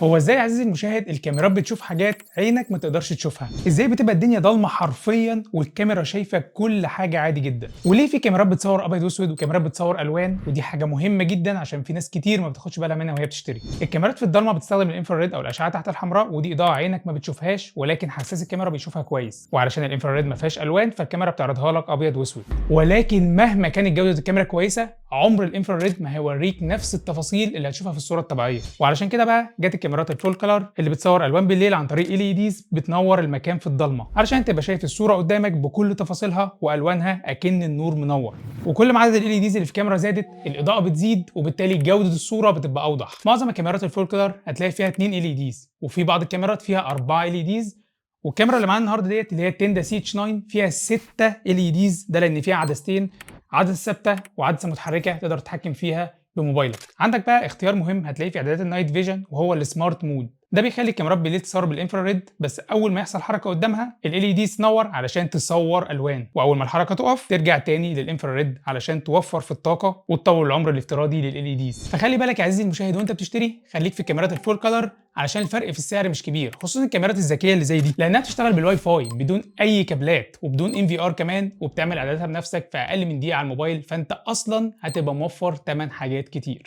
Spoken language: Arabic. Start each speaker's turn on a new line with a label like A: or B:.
A: هو ازاي يا عزيزي المشاهد الكاميرات بتشوف حاجات عينك ما تقدرش تشوفها؟ ازاي بتبقى الدنيا ضلمه حرفيا والكاميرا شايفه كل حاجه عادي جدا؟ وليه في كاميرات بتصور ابيض واسود وكاميرات بتصور الوان؟ ودي حاجه مهمه جدا عشان في ناس كتير ما بتاخدش بالها منها وهي بتشتري. الكاميرات في الضلمه بتستخدم الانفراريد او الاشعه تحت الحمراء، ودي اضاءه عينك ما بتشوفهاش ولكن حساس الكاميرا بيشوفها كويس، وعلشان الانفراريد ما فيهاش الوان فالكاميرا بتعرضها لك ابيض واسود. ولكن مهما كانت جوده الكاميرا كويسه عمر الانفراريد ما هيوريك نفس التفاصيل اللي هتشوفها في الصوره الطبيعيه. وعلشان كده بقى جت الكاميرات الفول كلر اللي بتصور الوان بالليل عن طريق LEDs بتنور المكان في الضلمه علشان تبقى شايف الصوره قدامك بكل تفاصيلها والوانها اكن النور منور. وكل ما عدد LEDs اللي في الكاميرا زادت الاضاءه بتزيد وبالتالي جوده الصوره بتبقى اوضح. معظم الكاميرات الفول كلر هتلاقي فيها 2 LEDs، وفي بعض الكاميرات فيها 4 LEDs، والكاميرا اللي معانا النهارده ديت اللي هي التندا CH9 فيها 6 LEDs، ده لان فيها عدستين، عدسه ثابته وعدسه متحركه تقدر تتحكم فيها بموبايلك. عندك بقى اختيار مهم هتلاقيه في اعدادات النايت فيجن وهو السمارت مود، ده بيخلي الكاميرات بالليل تصور بالانفراريد بس اول ما يحصل حركه قدامها ال LED تنور علشان تصور الوان، واول ما الحركه تقف ترجع تاني للانفراريد علشان توفر في الطاقه وتطول العمر الافتراضي لل LEDs. فخلي بالك يا عزيزي المشاهد وانت بتشتري خليك في الكاميرات الفول كلر علشان الفرق في السعر مش كبير، خصوصا الكاميرات الذكيه اللي زي دي لانها بتشتغل بالواي فاي بدون اي كابلات وبدون NVR كمان، وبتعمل اعداداتها بنفسك في اقل من دقيقه على الموبايل، فانت اصلا هتبقى موفر 8 حاجات كتير.